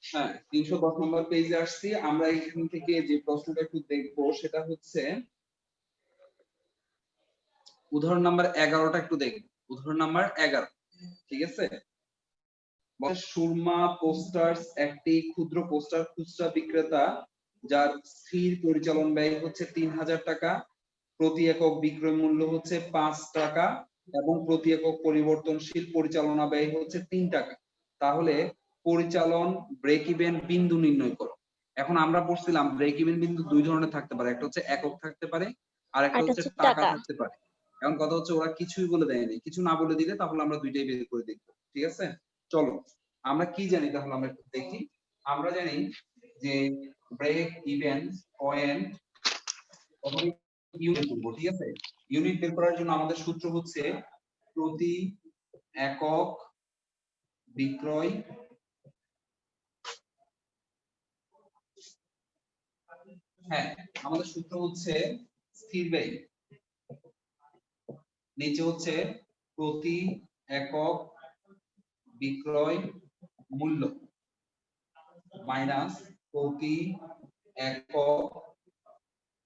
হ্যাঁ 310 নম্বর পেজে আসছি আমরা। এখান থেকে যে প্রশ্নটা একটু দেখবো সেটা হচ্ছে উদাহরণ নাম্বার 11টা একটু দেখব। উদাহরণ নাম্বার 11, ঠিক আছে? সুরমা পোস্টার্স একটি ক্ষুদ্র পোস্টার খুচরা বিক্রেতা যার স্থির পরিচালন ব্যয় হচ্ছে 3000 টাকা, প্রতি একক বিক্রয় মূল্য হচ্ছে 5 টাকা এবং প্রতি একক পরিবর্তনশীল পরিচালনা ব্যয় হচ্ছে 3 টাকা। তাহলে পরিচালন ব্রেক ইভেন বিন্দু নির্ণয় করো। এখন আমরা পড়ছিলাম ব্রেক ইভেন বিন্দু দুই ধরনের থাকতে পারে, একটা হচ্ছে একক থাকতে পারে আর একটা হচ্ছে টাকা থাকতে পারে। এখন কথা হচ্ছে ওরা কিছুই বলে দেয়নি, কিছু না বলে দিলে তাহলে আমরা দুইটাই বের করে দেখব, ঠিক আছে? চলো আমরা কি জানি তাহলে আমরা একটু দেখি। আমরা জানি যে ব্রেক ইভেন পয়েন্ট ইউনিট করব, ঠিক আছে? ইউনিট বের করার জন্য আমাদের সূত্র হচ্ছে প্রতি একক বিক্রয় হ্যাঁ আমাদের সূত্র হচ্ছে স্থির ব্যয়, নিচে হচ্ছে প্রতি একক বিক্রয় মূল্য মাইনাস প্রতি একক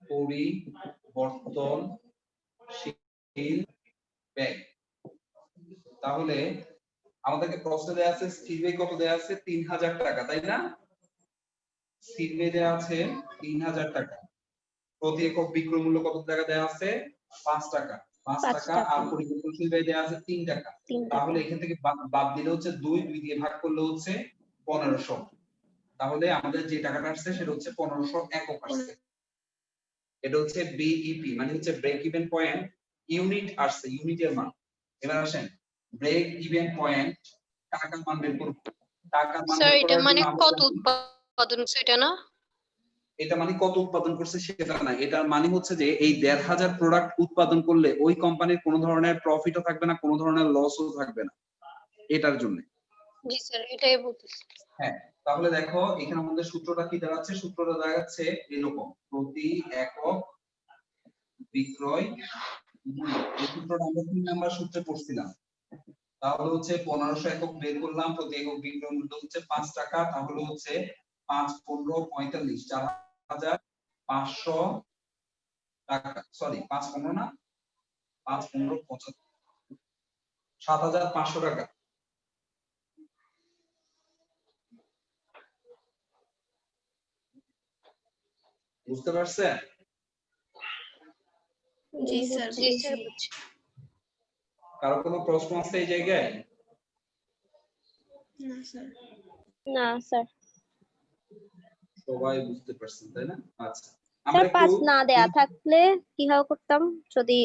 পরিবর্তনশীল ব্যয়। তাহলে আমাদেরকে প্রশ্ন দেয়া আছে স্থির ব্যয় কত দেয়া আছে? 3000 টাকা, তাই না? স্থির ব্যয় দেয়া আছে 3000 টাকা, প্রতি একক বিক্রয় মূল্য কত টাকা দেয়া আছে? 5 টাকা। 5 টাকা আর পরিবর্তনশীল ব্যয় দেয়া আছে 3 টাকা। তাহলে এখান থেকে বাদ দিলে হচ্ছে 2 দিয়ে ভাগ করলে হচ্ছে 1500। তাহলে আমাদের যে টাকাটা আসছে সেটা হচ্ছে 1500 একক আসছে। এটা হচ্ছে বিইপি মানে হচ্ছে ব্রেক ইভেন পয়েন্ট ইউনিট আসছে, ইউনিটের মান। এবার আসেন ব্রেক ইভেন পয়েন্ট টাকার মান বের করব। টাকার মান বের করার জন্য এটা মানে কত উৎপাদন করছে এটা না? এটা মানে কত উৎপাদন করছে সেটা না, এটার মানে হচ্ছে যে এই 1500 প্রোডাক্ট উৎপাদন করলে ওই কোম্পানির কোনো ধরনের প্রফিটও থাকবে না, কোনো ধরনের লসও থাকবে না, এটার জন্য। জি স্যার এটাই বলতেছি। হ্যাঁ তাহলে দেখো এখানে আমাদের সূত্রটা কি দাঁড়াচ্ছে? সূত্রটা দাঁড়াচ্ছে এরকম, প্রতি একক বিক্রয় মূল্য। এই সূত্রটা আমরা 3 নাম্বার সূত্রে পড়ছিলাম। তাহলে হচ্ছে 1500 একক বের করলাম, প্রতি একক বিক্রয় মূল্য হচ্ছে 5 টাকা। তাহলে হচ্ছে 5 15 45 4500 টাকা, সরি 5 15 না 5 15 75 7500 টাকা। বুঝতে পারছেন? জি স্যার বুঝছি। কারো কোনো প্রশ্ন আছে এই জায়গায়? না স্যার। সবাই বুঝতে পারছেন তাই না? আচ্ছা স্যার 5 না দেয়া থাকলে কিভাবে করতাম? যদি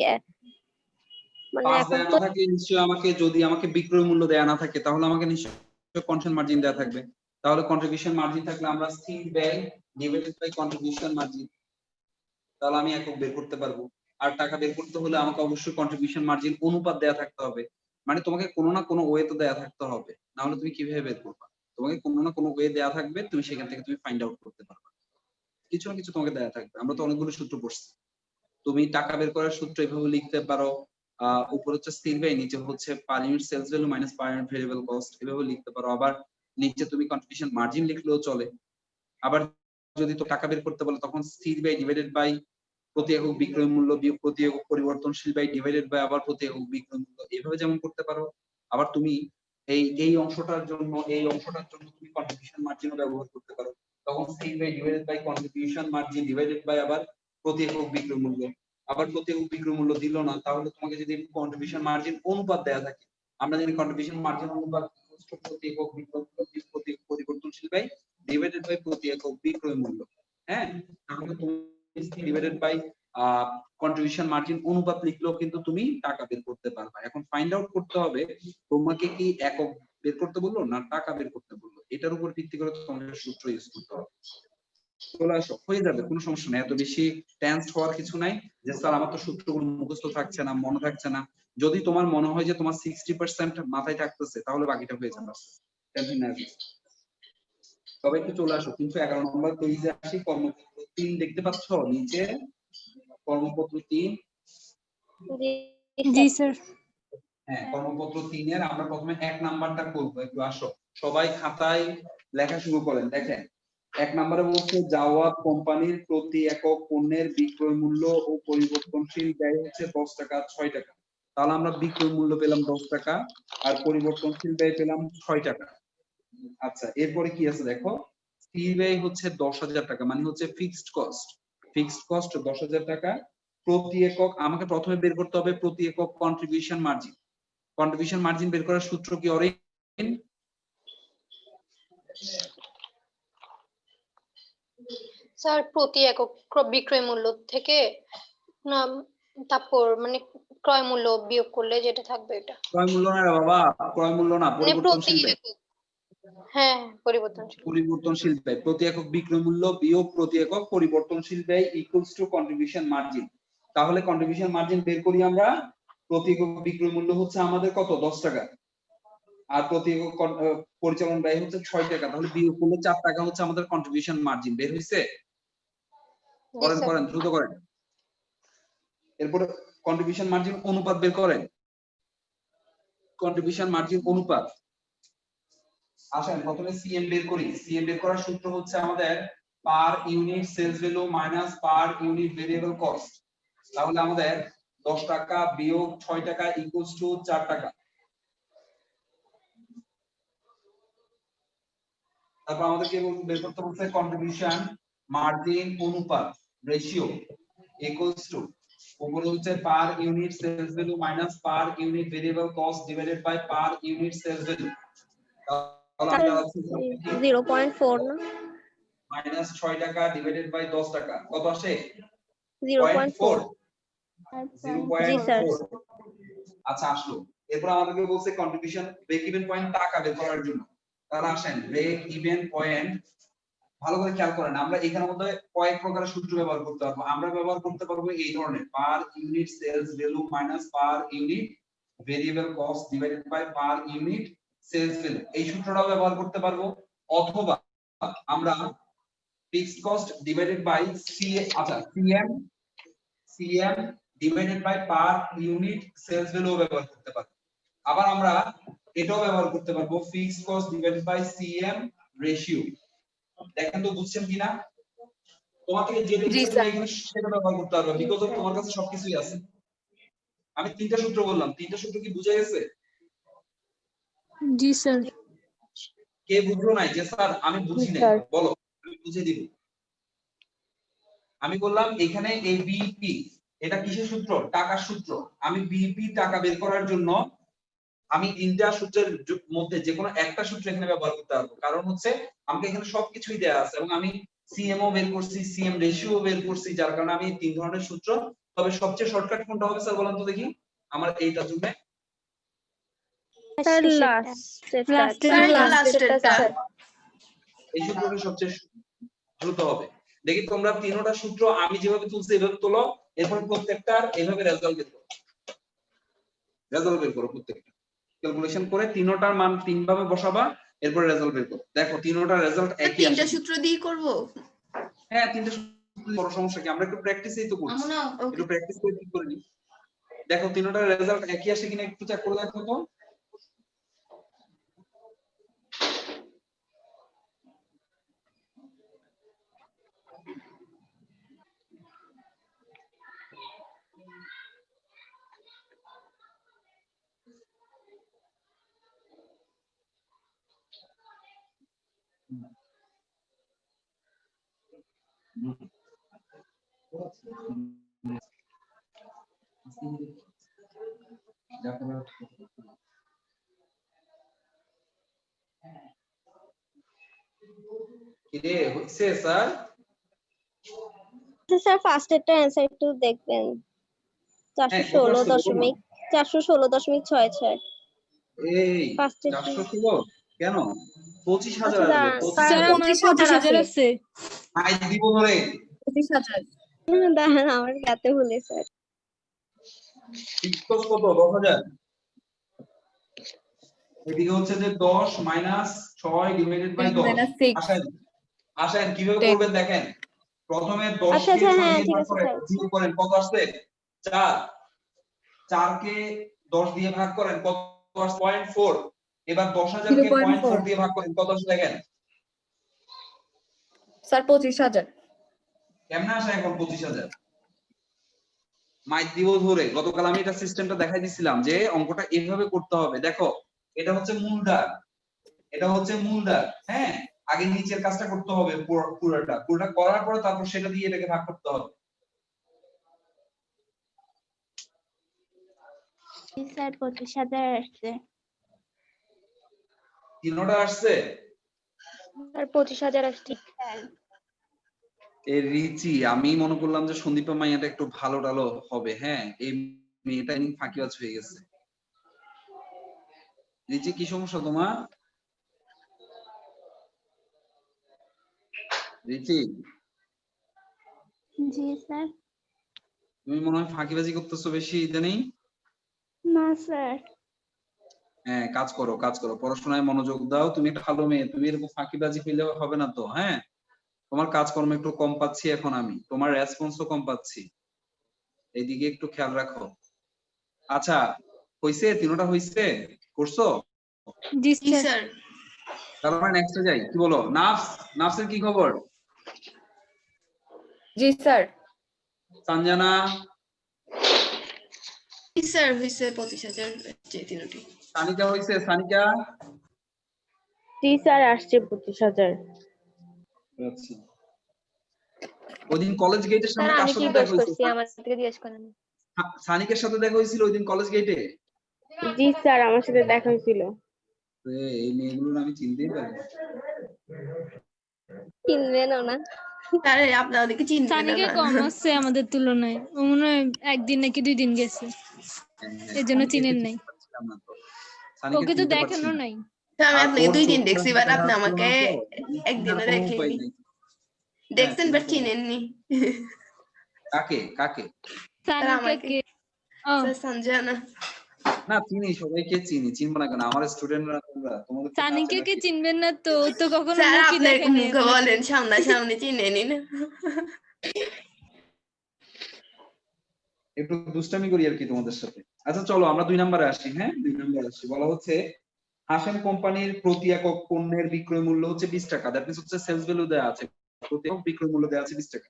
মানে 5 এখন দেয়া তো না থাকলে নিশ্চয়ই আমাকে, যদি আমাকে বিক্রয় মূল্য দেয়া না থাকে তাহলে আমাকে নিশ্চয়ই কন্ট্রিবিউশন মার্জিন দেয়া থাকবে। তাহলে কন্ট্রিবিউশন মার্জিন থাকলে আমরা স্থির ব্যয় ডিভাইডেড বাই কন্ট্রিবিউশন মার্জিন, তাহলে আমি একক বের করতে পারবো। আর টাকা বের করতে হলে আমাকে অবশ্যই কন্ট্রিবিউশন মার্জিন অনুপাত দেয়া থাকতে হবে। মানে তোমাকে কোনো না কোনো ওয়ে তো দেয়া থাকতে হবে, না হলে তুমি কিভাবে বের করবা? তোমাকে কোনো না কোনো ওয়ে দেয়া থাকবে, তুমি সেখান থেকে তুমি ফাইন্ড আউট করতে পারবে, কিছু না কিছু তোমাকে দেয়া থাকবে। আমরা তো অনেকগুলো সূত্র পড়ছি। তুমি টাকা বের করার সূত্র এভাবে লিখতে পারো, উপরে হচ্ছে স্থির ব্যয়, নিচে হচ্ছে per unit sales value minus per unit variable cost, এভাবে লিখতে পারো। আবার নিচে তুমি কন্ট্রিবিউশন মার্জিন লিখলেও চলে। আবার যদি তো টাকা বের করতে বলো তখন স্থির ব্যয় ডিভাইডেড বাই প্রতি একক বিক্রয় মূল্য বিয়োগ প্রতি একক পরিবর্তনশীল ব্যয় ডিভাইডেড বাই আবার প্রতি একক বিক্রয় মূল্য, এভাবে যেমন করতে পারো। আবার তুমি এই অংশটার জন্য তুমি কন্ট্রিবিউশন মার্জিনও ব্যবহার করতে পারো। তখন স্থির ব্যয় divided by contribution margin divided by আবার প্রতি একক বিক্রয় মূল্য। আবার প্রতি একক বিক্রয় মূল্য দিল না, তাহলে তোমাকে যদি কন্ট্রিবিউশন মার্জিন অনুপাত দেয়া থাকে, আমরা জানি কন্ট্রিবিউশন মার্জিন অনুপাত প্রতি একক বিক্রয় মূল্য বিয়োগ প্রতি একক পরিবর্তনশীল ব্যয় ডিভাইডেড বাই প্রতি একক বিক্রয় মূল্য। হ্যাঁ তাহলে তুমি ডিভাইডেড বাই কন্ট্রিবিউশন মার্জিন অনুপাত লিখলেও কিন্তু তুমি টাকা বের করতে পারবে। এখন ফাইন্ড আউট করতে হবে তোমাকে কি একক বের করতে বললো না টাকা বের করতে বললো, এটার উপর ভিত্তি করে তোমাকে সূত্র ইউজ করতে হবে। চলে আসো, হয়ে যাবে, কোনো সমস্যা নেই, এত বেশি টেন্স হওয়ার কিছু নাই যে স্যার আমার তো সূত্রগুলো মুখস্থ থাকছে না, মনে থাকছে না। যদি তোমার মনে হয় যে তোমার 60% মাথায় থাকতেছে তাহলে বাকিটা হয়ে যাবে, টেনশন নেই। সবাই একটু চলে আসো। কিন্তু 11 নম্বর পেজে আসি, কর্মপত্র 3 দেখতে পাচ্ছ নিচে, কর্মপত্র 3। জি স্যার। হ্যাঁ কর্মপত্র 3 এর আমরা প্রথমে 1 নাম্বারটা করব, একটু আসো। সবাই খাতায় লেখা শুরু করেন। দেখেন 1 নম্বরে বলছে জাওয়াদ কোম্পানির প্রতি একক পণ্যের বিক্রয় মূল্য ও পরিবর্তনশীল ব্যয় হচ্ছে 10 টাকা 6 টাকা। তাহলে আমরা বিক্রয় মূল্য পেলাম 10 টাকা আর পরিবর্তনশীল ব্যয় পেলাম 6 টাকা। আচ্ছা, এরপরে কি আছে দেখো, স্থির ব্যয় হচ্ছে 10,000 টাকা, মানে হচ্ছে ফিক্সড কস্ট। ফিক্সড কস্ট 10,000 টাকা। প্রতি একক আমাকে প্রথমে বের করতে হবে প্রতি একক কন্ট্রিবিউশন মার্জিন। কন্ট্রিবিউশন মার্জিন বের করার সূত্র কি অরিন? স্যার প্রতি একক বিক্রয় মূল্য থেকে না, তারপর মানে ক্রয় মূল্য বিয়োগ করলে যেটা থাকবে এটা। ক্রয় মূল্য না রে বাবা, ক্রয় মূল্য না, মানে প্রতি পরিবর্তনশীল ব্যয়। একক, হ্যাঁ পরিবর্তনশীল। পরিবর্তনশীল ব্যয় প্রতি একক বিক্রয় মূল্য বিয়োগ প্রতি একক পরিবর্তনশীল ব্যয় ইকুয়ালস টু কন্ট্রিবিউশন মার্জিন। তাহলে কন্ট্রিবিউশন মার্জিন বের করি আমরা। প্রতি একক বিক্রয় মূল্য হচ্ছে আমাদের কত? 10 টাকা। আর প্রতি একক পরিচালন ব্যয় হচ্ছে 6 টাকা। তাহলে বিয়োগ করলে 4 টাকা হচ্ছে আমাদের কন্ট্রিবিউশন মার্জিন বের হইছে। করেন করেন, দ্রুত করেন। এরপর কন্ট্রিবিউশন মার্জিন অনুপাত বের করেন। কন্ট্রিবিউশন মার্জিন অনুপাত, আসেন প্রথমে সিএম বের করি। সিএম বের করার সূত্র হচ্ছে আমাদের per unit sales value minus per unit variable cost. তাহলে আমাদের 10 টাকা বিয়োগ 6 টাকা ইকুয়ালস টু 4 টাকা। তারপর আমাদেরকে বের করতে বলছে কন্ট্রিবিউশন মার্জিন অনুপাত রেশিও ইকুয়ালস টু, উপরে হচ্ছে per unit sales value minus per unit variable cost divided by per unit sales value. তাহলে আমরা 0.4 না, মাইনাস 6 টাকা ডিভাইডেড বাই 10 টাকা কত আসে? 0.4। 0.4। জি স্যার। আচ্ছা আসলো। এরপর আমাদেরকে বলছে কন্ট্রিবিউশন ব্রেক ইভেন পয়েন্ট টাকা বের করার জন্য। তাহলে আসেন ব্রেক ইভেন পয়েন্ট ভালো করে খেয়াল করেন। আমরা এখানের মধ্যে কয়েক প্রকারের সূত্র ব্যবহার করতে পারবো। আমরা ব্যবহার করতে পারবো এই ধরনের per unit sales value minus per unit variable cost divided by per unit sales value, এই সূত্রটাও ব্যবহার করতে পারবো। অথবা আমরা fixed cost divided by CM divided by per unit sales value ব্যবহার করতে পারবো। আবার আমরা এটাও ব্যবহার করতে পারবো fixed cost divided by CM ratio. দেখেন তো বুঝছেন কিনা? তোমাকে যেটা এখানে সেটা ব্যবহার করতে পারবে, বিকজ তোমার কাছে সবকিছুই আছে। আমি 3টা সূত্র বললাম, 3টা সূত্র কি বুঝা গেছে? জি স্যার। কে বুঝলো নাই যে স্যার আমি বুঝি নাই? বলো, আমি বুঝিয়ে দিব। আমি বললাম এখানে এই বিইপি এটা কিসের সূত্র? টাকার সূত্র। আমি বিইপি টাকা বের করার জন্য আমি 3টা সূত্রের মধ্যে যে কোনো একটা সূত্র এখানে ব্যবহার করতে পারবো, কারণ হচ্ছে আমাকে এখানে সবকিছুই দেয়া আছে এবং আমি সিএমও বের করছি, সিএম রেশিও বের করছি, যার কারণে আমি 3 ধরনের সূত্র। তবে সবচেয়ে শর্টকাট কোনটা হবে স্যার বলেন তো দেখি আমার এইটার জন্য? স্যার লাস্টেরটা। এই সূত্রটা সবচেয়ে দ্রুত হবে। দেখি তোমরা 3টা সূত্র আমি যেভাবে তুলছি এভাবে তোলো, এরপর প্রত্যেকটার এইভাবে রেজাল্ট বের করো। রেজাল্ট বের করো প্রত্যেকটা ক্যালকুলেশন করে 3টার মান 3 ভাবে বসাবা, এরপর রেজাল্ট বের করো। দেখো 3টার রেজাল্ট একই আসে। 3টা সূত্র দিয়ে করব? হ্যাঁ 3টা সূত্র, বড় সমস্যা কি? আমরা একটু প্র্যাকটিসই তো করছি, একটু প্র্যাকটিস করে ঠিক করে নিই। দেখো 3টার রেজাল্ট একই আসে কিনা একটু চেক করে দেখো তো। কিরে হচ্ছে স্যার? স্যার ফার্স্টেরটা অ্যানসার একটু দেখবেন। 416.66। এই ফার্স্টের 416 কেন? 25,000 আচ্ছা, আসবে। স্যার আমার 25,000 আছে। আই দিব ধরে 25,000। দাঁড়ান আমার গাতে ভুলে স্যার। ফিক্সড কস্ট কত? 10,000। এদিকে হচ্ছে যে 10 মাইনাস 6 ডিভাইডেড বাই 10। আসেন আসেন কিভাবে করবেন দেখেন। প্রথমে 10 আচ্ছা, কে 6 হ্যাঁ, দিয়ে ঠিক ভাগ আছে, করেন, স্যার। বিয়োগ করেন, কত আসছে? 4। 4 কে 10 দিয়ে ভাগ করেন, কত আসছে? 0.4। এবার 10,000 কে 0.4 0.4 দিয়ে ভাগ করেন কত আসে দেখেন। স্যার 25,000। কেমনে আসে এখন 25,000? মাইক দিব ধরে গতকাল আমি এটা সিস্টেমটা দেখাই দিছিলাম যে অঙ্কটা এভাবে করতে হবে। দেখো এটা হচ্ছে মূলধন, এটা হচ্ছে মূলধন, হ্যাঁ আগে নিচের কাজটা করতে হবে পুরোটা করার পরে তারপর সেটা দিয়ে এটাকে ভাগ করতে হবে। স্যার 25,000 আসছে। তিনোটা আসছে। আর 25,000 আসছে। এই রিচি আমি মনে করলাম যে সন্দীপা মাইয়াটা একটু ভালো টালো হবে, হ্যাঁ এই মেয়েটা ইনি ফাঁকিবাজ হয়ে গেছে। রিচি কি সমস্যা তোমার? রিচি জি স্যার। তুমি মনে হয় ফাঁকিবাজি করতেছো বেশি ইদানিং। না স্যার। হ্যাঁ কাজ করো কাজ করো, পড়াশোনায় মনোযোগ দাও। তুমি একটা ভালো মেয়ে, তুমি এরকম ফাঁকিবাজি পেলে হবে না তো। হ্যাঁ তোমার কাজকর্ম একটু কম পাচ্ছি এখন আমি, তোমার রেসপন্সও কম পাচ্ছি, এইদিকে একটু খেয়াল রাখো। আচ্ছা হইছে, তিনোটা হইছে, করছো? জি স্যার। তারপর নেক্সটে যাই, কি বলো নাফস? নাফসের কি খবর? জি স্যার। সঞ্জনা? জি স্যার হইছে 25,000 যে তিনটি। সানিকা হইছে? সানিকা? জি স্যার আসছে 25,000। আচ্ছা ওইদিন কলেজ গেটের স্যার সামনে কার আমি কি সাথে দোষ দেখা হয়েছে? করছি, আমার থেকে জিজ্ঞেস করেন। সানিকের সাথে দেখা হয়েছিল ওইদিন কলেজ গেটে? জি স্যার আমার সাথে দেখা হয়েছিল। এই মেয়েগুলোর আমি চিনতেই পারি না। চিনবেনও না। স্যার আপনারা ওদিকে চিনবেন সানিকে না। কম আসছে আমাদের তুলনায়, ও মনে হয় একদিন নাকি 2 দিন গেছে, এর জন্য সানিকাকে চিনেন চিনতে নাই। পারছিলাম না তো। সানিকা ওকে তো চিনতে পারছি দেখানো না। নাই। স্যার আমি আর আপনাকে ওর 2 দিন চোখটা দেখছি, বাট দেখা আপনি যাচ্ছিল আমাকে না তো, একদিনও চিনার কোনো উপায় দেখেননি। নেই। দেখছেন চিনার বাট কোনো- চিনেননি। কাকে কাকে? স্যার সানিকা আমাকে। কে? ও স্যার সঞ্জনা। না চিনি, সবাইকে চিনি, চিনবো না কেন? আমার স্টুডেন্টরা তোমরা, তোমাদের তো না সানিকা চেনা কে কি? চিনবেন না তো? ও তো কখনো স্যার মুখই আপনি দেখে নাই মুখে আপনাকে। বলেন, সামনাসামনি চিনেনি না। একটু দুষ্টামি করি আর কি তোমাদের সাথে। আচ্ছা চলো আমরা 2 নম্বরে আসি। হ্যাঁ 2 নম্বরে আসি, বলা হচ্ছে হাসেম কোম্পানির প্রতি একক পণ্যের বিক্রয় মূল্য হচ্ছে 20 টাকা। দ্যাট মিন্স হচ্ছে সেলস ভ্যালু দেওয়া আছে, প্রতি একক বিক্রয় মূল্য দেওয়া আছে 20 টাকা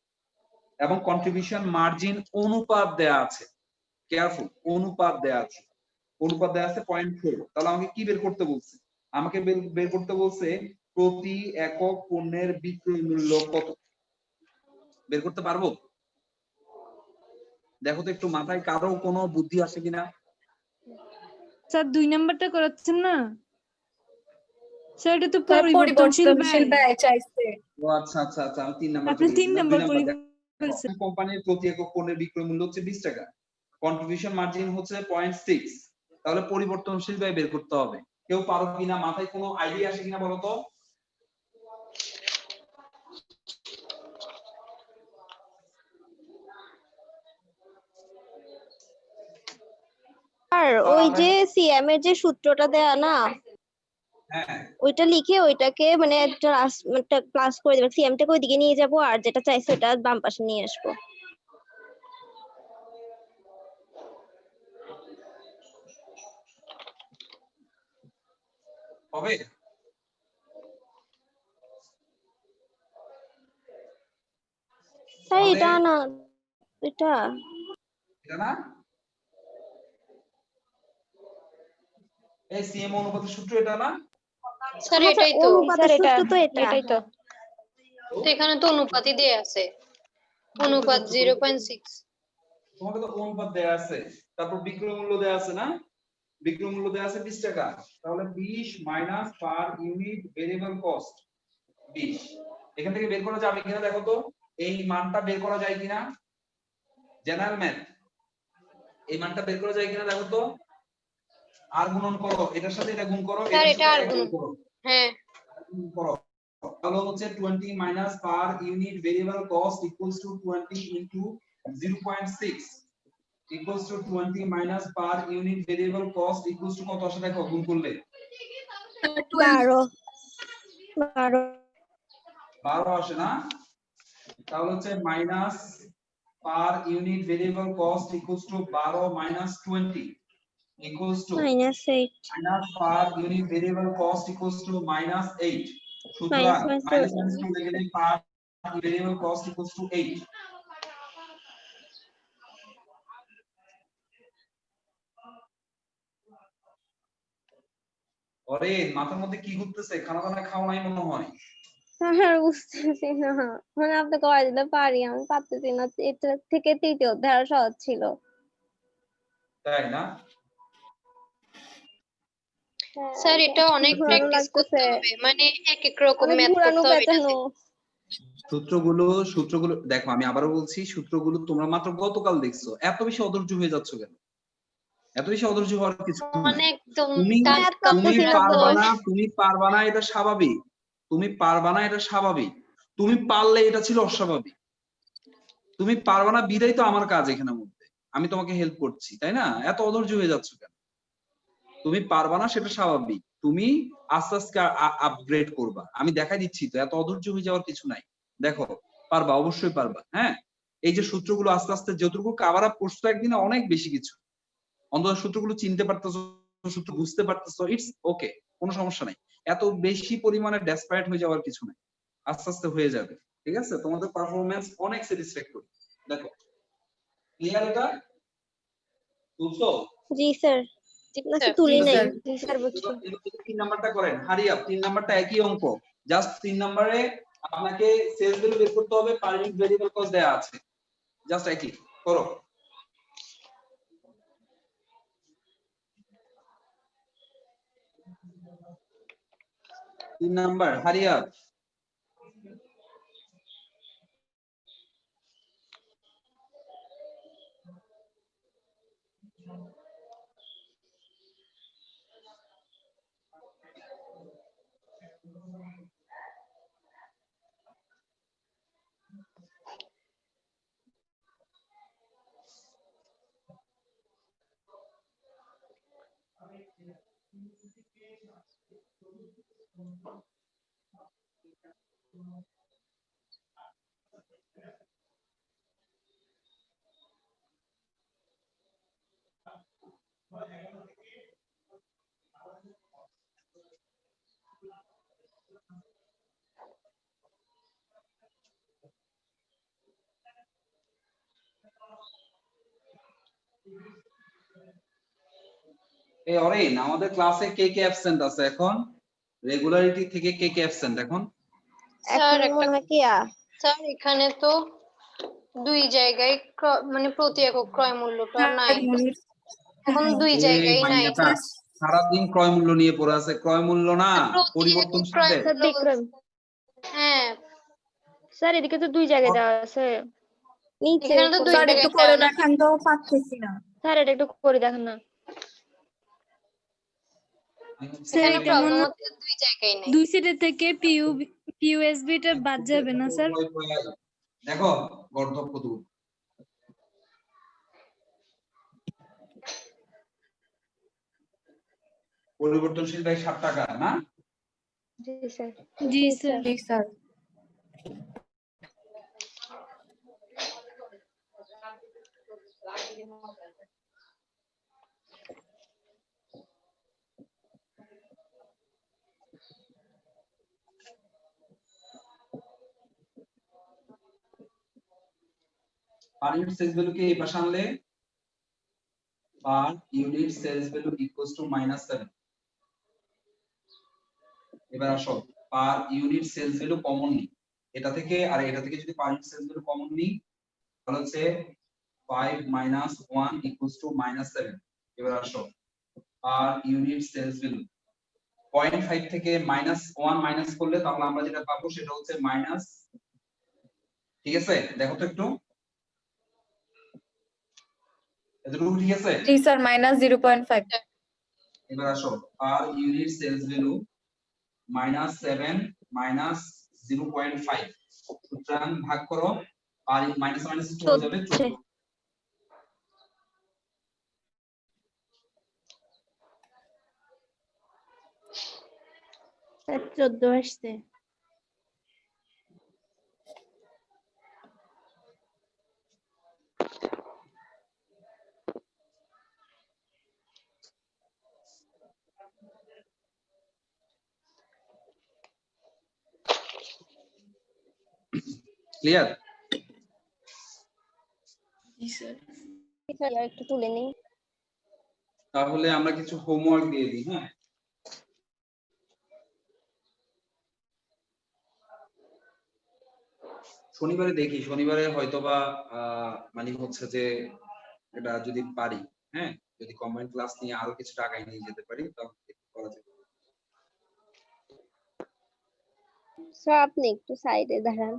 এবং কন্ট্রিবিউশন মার্জিন অনুপাত দেওয়া আছে। কেয়ারফুল, অনুপাত দেওয়া আছে, অনুপাত দেওয়া আছে 0.4। তাহলে আমাকে কি বের করতে বলছে? আমাকে বের করতে বলছে প্রতি একক পণ্যের বিক্রয় মূল্য কত। বের করতে পারবো? দেখো তো একটু মাথায় কারো কোনো বুদ্ধি আসে কিনা। স্যার 2 নাম্বারটা করাচ্ছেন না স্যার? এটা তো স্যার পরিবর্তনশীল পরিবর্তনশীল ব্যয়। ব্যয় চাইছে। ও আচ্ছা আচ্ছা আচ্ছা, আমি 3 নাম্বার আপনি চলে 3 গেছি। না 2 নাম্বার নাম্বার দেখো, বলছেন। কোম্পানির প্রতি একক পণ্যের বিক্রয় মূল্য হচ্ছে 20 টাকা, কন্ট্রিবিউশন মার্জিন হচ্ছে 0.6। তাহলে পরিবর্তনশীল ব্যয় বের করতে হবে। কেউ পারো কিনা? মাথায় কোনো আইডিয়া আসে কিনা বলো তো? আর ওই যে সিএম এর যে সূত্রটা দেয়া না, হ্যাঁ ওইটা লিখে ওইটাকে মানে একটা প্লাস করে দেবে, সিএম টাকে ওইদিকে নিয়ে যাব আর যেটা চাইছে ওটা বাম পাশে নিয়ে আসবো। হবে। তাই তাহলে এটা না, এটা এটা না, এই সিএম অনুপাতের সূত্র এটা না? স্যার এটাই তো, অনুপাতের স্যার এটা সূত্র তো এটা। এটাই তো। তো এখানে তো অনুপাতই দেয়া আছে, অনুপাত 0.6। তোমাকে তো অনুপাত দেয়া আছে, তারপর বিক্রয় মূল্য দেয়া আছে না? বিক্রয় মূল্য দেয়া আছে 20 টাকা। তাহলে 20 minus per unit variable cost 20। এখান থেকে বের করা যাবে কিনা দেখো তো, এই মানটা বের করা যায় কিনা? জেনারেল ম্যাথ, এই মানটা বের করা যায় কিনা দেখো তো। আর গুণন করো, এটার সাথে এটা গুণ করো, স্যার এটার এটা সাথে আর এটা গুণ করো, হ্যাঁ গুণ করো। তাহলে হচ্ছে 20 minus per unit variable cost equals to 20 into 0.6 equals to 20 minus per unit variable cost equals to কত আসে দেখো গুণ করলে? 12 আসে না? তাহলে হচ্ছে minus per unit variable cost equals to 12 minus 20 equals to -8 minus per unit variable cost equals to -8 সুতরাং minus মাইনাস মাইনাস চলে গেলে per variable cost equals to 8 ওরে মাথার মধ্যে কি ঘুরতেছে খানা দানা খাও নাই মনে হয় স্যার বুঝতেছি না মানে আপনি করে দিতে পারি আমি পারতেছি না এটা থেকে তৃতীয় অধ্যায় আরো সহজ ছিল তাই না স্যার এটা অনেক ঘোরানো প্র্যাকটিস করতে লাগতেছে হবে মানে এক এক রকম অনেক ম্যাথ ঘোরানো করতে হবে পেঁচানো সূত্রগুলো দেখো আমি আবারও বলছি সূত্রগুলো তোমরা মাত্র গতকাল দেখছো এত বেশি অধৈর্য হয়ে যাচ্ছ কেন এত বেশি অধৈর্য হওয়ার কিছু নাই মানে একদম তুমি দাঁত তুমি পারতেছি না তো। পারবা না এটা স্বাভাবিক তুমি পারবা না এটা স্বাভাবিক তুমি পারলে এটা ছিল অস্বাভাবিক তুমি পারবা না বিদায় তো আমার কাজ এখানের মধ্যে আমি তোমাকে হেল্প করছি তাই না এত অধৈর্য হয়ে যাচ্ছ কেন তুমি পারবা না সেটা স্বাভাবিক তুমি আস্তে আস্তে আপগ্রেড করবা আমি দেখাই দিচ্ছি তো এত অধৈর্য হয়ে যাওয়ার কিছু নাই দেখো পারবা অবশ্যই পারবা হ্যাঁ এই যে সূত্রগুলো আস্তে আস্তে যতটুকু কাভার আপ করছো একদিনে অনেক বেশি কিছু অন্তত সূত্রগুলো চিনতে পারতেছো সূত্র বুঝতে পারতেছো ইটস ওকে কোনো সমস্যা নাই এত বেশি পরিমাণে ডেসপারেট হয়ে যাওয়ার কিছু নাই আস্তে আস্তে হয়ে যাবে ঠিক আছে তোমাদের পারফরম্যান্স অনেক স্যাটিসফ্যাক্টরি দেখো ক্লিয়ার এটা বুঝছো জি স্যার না স্যার তুলি নাই জি স্যার বুঝছি 3 নাম্বারটা করেন হারি আপ 3 নাম্বারটা একই অঙ্ক জাস্ট 3 নাম্বারে আপনাকে সেলস ভ্যালু বের করতে হবে পার ইউনিট ভেরিয়েবল কস্ট দেয়া আছে জাস্ট একই করো তিন নাম্বার হারি আপ এই অরিন আমাদের ক্লাসে কে কে অ্যাবসেন্ট আছে এখন রেগুলারিটি থেকে কে কে অ্যাবসেন্ট এখন স্যার এখন একটা মনে হয় কিয়া স্যার এখানে তো দুই জায়গায় মানে প্রতি একক ক্রয় মূল্যটা নাই এখন দুই এই জায়গায় নাই মাইয়াটা সারাদিন ক্রয় মূল্য নিয়ে পড়ে আছে ক্রয় মূল্য না প্রতি একক পরিবর্তনশীল ক্রয় দেয় স্যার মূল্য বিক্রম হ্যাঁ স্যার এদিকে তো দুই জায়গায় দেওয়া আছে নিচে এখানে তো দুই স্যার জায়গায় একটু করে দেওয়া নাই। দেখান তো পাচ্ছি না স্যার এটা একটু করে দেখেন না স্যার এখানে এটা প্রবলেম মনে হচ্ছে দুই জায়গায় নাই দুই সেটের থেকে পিইউএসবি টা বাদ যাবে না স্যার দেখো গর্ধব দূর পরিবর্তনশীল ব্যয় 60 টাকা না জি স্যার জি স্যার জি sir per unit sales value কে এই পাশে আনলে per unit sales value equals to -7 এবার আসো per unit sales value common নি এটা থেকে আর এটা থেকে যদি per unit sales value common নি তাহলে হচ্ছে 5 - 1 = -7 এবার আসো পার ইউনিট সেলস ভ্যালু 0.5 থেকে -1 মাইনাস করলে তাহলে আমরা যেটা পাবো সেটা হচ্ছে মাইনাস ঠিক আছে দেখো তো একটু এতটুকু ঠিক আছে জি স্যার -0.5 এবার আসো পার ইউনিট সেলস ভ্যালু -7 -0.5 সুতরাং ভাগ করো পার মাইনাস মাইনাস চলে যাবে 14 স্যার 14 আসছে ক্লিয়ার? জি স্যার। স্যার আর একটু তুলে নিই। তাহলে আমরা কিছু হোমওয়ার্ক দিয়ে দিই, হ্যাঁ? শনিবারে দেখি, শনিবারে হয়তোবা মানে হচ্ছে যে এটা যদি পারি, হ্যাঁ, যদি কম্বাইন্ড ক্লাস নিয়ে আরো কিছু টাকায় নিয়ে যেতে পারি তাহলে করা যাবে। স্যার আপনি একটু সাইডে দাঁড়ান।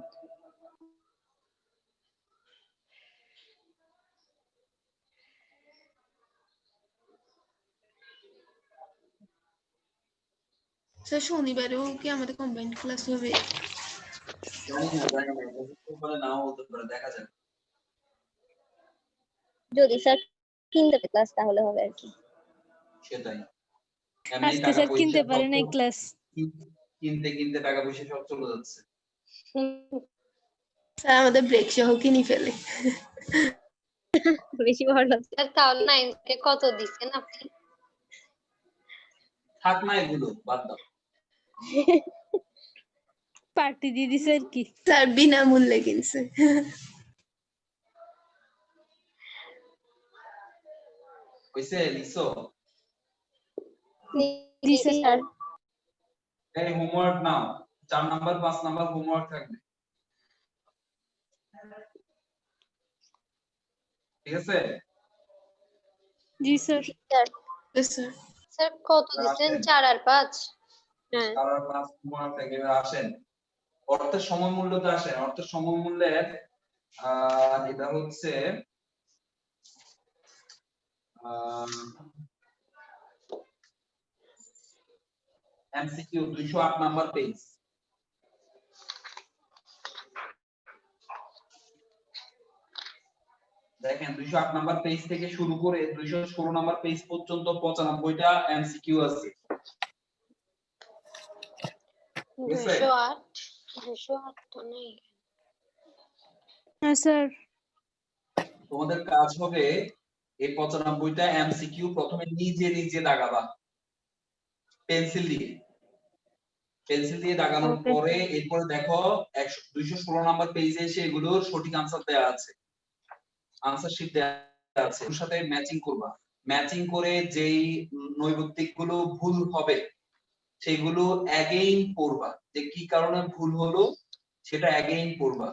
স্যার শনিবারেও কি আমাদের কম্বাইন্ড ক্লাস হবে? জানি না, হতে পারে নাও হতে পারে, দেখা যাক। যদি স্যার কিনতে ক্লাস তাহলে হবে আর কি। সেটাই, এমনি আজকে টাকা স্যার পয়সা কিনতে পারে সব নাই তো ক্লাস। কিনতে কিনতে টাকা পয়সা সব চলে যাচ্ছে। স্যার আমাদের ব্রেক সহ কিনে ফেলে। বেশি ভালো। স্যার তাহলে 9 কে কত দিচ্ছেন আপনি? থাক না এগুলো, বাদ দাও। পার্টি দিয়ে দিছে আর কি। স্যার বিনামূল্যে কিনছে। কইছে লিসো, জি স্যার। স্যার এই হোমওয়ার্ক নাও, 4 নাম্বার 5 নাম্বার হোমওয়ার্ক থাকবে, ঠিক আছে? জি sir. Sir Yes, sir. Sir কত দিচ্ছেন? 4 আর 5? হ্যাঁ 4 আর 5 হোমওয়ার্ক থাকে। এবার আসেন অর্থের সময় মূল্যতে আসেন। অর্থের সময় মূল্যের এটা হচ্ছে এমসিকিউ 208 নাম্বার পেজ। দেখেন 208 নাম্বার পেজ থেকে শুরু করে 216 নাম্বার পেজ পর্যন্ত 95টা এমসিকিউ আছে। ঠিক আছে? 208 তো নেই। হ্যাঁ স্যার। তোমাদের কাজ হবে এই 95টা এমসিকিউ প্রথমে নিজে নিজে দাগাবা পেন্সিল দিয়ে। পেন্সিল দিয়ে দাগানোর Okay, পরে এরপরে দেখো 216 নাম্বার পেজে এসে এগুলোর সঠিক আনসার দেওয়া আছে, আনসার শিট দেওয়া আছে, ওর সাথে ম্যাচিং করবা। ম্যাচিং করে যেই নৈর্ব্যক্তিক গুলো ভুল হবে সেগুলো অ্যাগেইন পড়বা, যে কি কারণে ভুল হলো সেটা অ্যাগেইন পড়বা।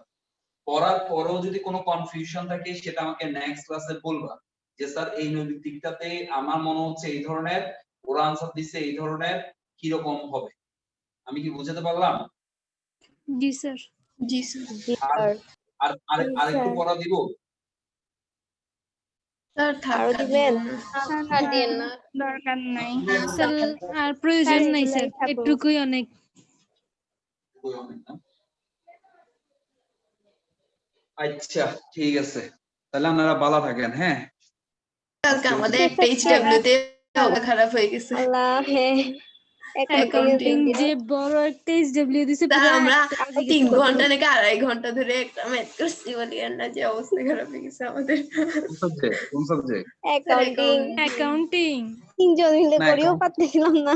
পড়ার পরেও যদি কোনো কনফিউশন থাকে সেটা আমাকে নেক্সট ক্লাসে বলবা, যে স্যার এই নৈর্ব্যক্তিকটাতে আমার মনে হচ্ছে এই ধরনের, ওরা আনসার দিচ্ছে এই ধরনের, কি রকম হবে। আমি কি বুঝাতে পারলাম? জি স্যার। জি স্যার। জি আর স্যার আর আরেকটু স্যার। পড়া দিব। স্যার থাক আরো আর দিবেন? দিবেন না। আর দিয়েন না। দরকার নাই স্যার, আর প্রয়োজন নাই স্যার, এগুলাই থাকুক। এটুকুই অনেক। আচ্ছা ঠিক আছে, তাহলে আপনারা ভালো থাকেন, হ্যাঁ? কালকে আমাদের ঠিক আছে, পেজ স্যার। ডাব্লিউতে অবস্থা খারাপ হয়ে গেছে। আল্লাহ হ্যাঁ অ্যাকাউন্টিং যে বড় একটা এসডব্লিউ দিছে তা পুরো আমরা আজে 3 গেছে। ঘন্টা নাকি 2.5 ঘন্টা ধরে একটা ম্যাথ করছি, বলি আর না, যে অবস্থা খারাপ হয়ে গেছে আমাদের। কোন সাবজেক্ট? অ্যাকাউন্টিং অ্যাকাউন্টিং তিনজন মিলে না, করেও account- পারতেছিলাম না।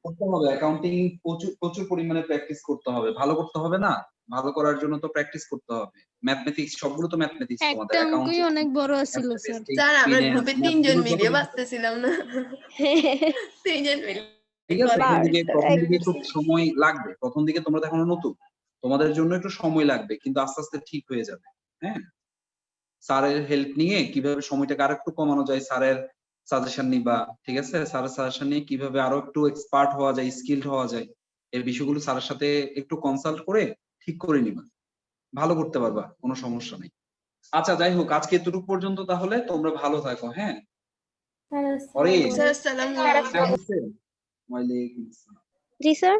করতে হবে অ্যাকাউন্টিং, প্রচুর প্রচুর পরিমাণে প্র্যাকটিস করতে হবে। ভালো করতে হবে না, ভালো করার জন্য তো প্র্যাকটিস করতে হবে। ম্যাথমেটিক্স সবগুলো তো ম্যাথমেটিক্স, তোমাদের একটা অঙ্কই অ্যাকাউন্টিং, অনেক বড় ছিল স্যার। স্যার আমরা গ্রুপে 3 জন মিলে পারতেছিলাম না, 3 জন মিলে ঠিক আছে। প্রথম দিকে একটু একদম। সময় লাগবে, প্রথম দিকে তোমরা তো এখনো নতুন, তোমাদের জন্য একটু সময় লাগবে, কিন্তু আস্তে আস্তে ঠিক হয়ে যাবে। হ্যাঁ, স্যারের হেল্প নিয়ে কিভাবে সময়টাকে আরো একটু কমানো যায়, স্যারের সাজেশন নিবা, ঠিক আছে? স্যারের সাজেশন নিয়ে কিভাবে আরো একটু এক্সপার্ট হওয়া যায়, স্কিলড হওয়া যায়, এই বিষয়গুলো স্যারের সাথে একটু কনসাল্ট করে ঠিক করে নিবা, ভালো করতে পারবা, কোনো সমস্যা নেই। আচ্ছা যাই হোক, আজকে এতটুকু পর্যন্ত, তাহলে তোমরা ভালো থাকো, হ্যাঁ? স্যার আসসালামু আলাইকুম। ওয়ালাইকুম আসসালাম। জি স্যার।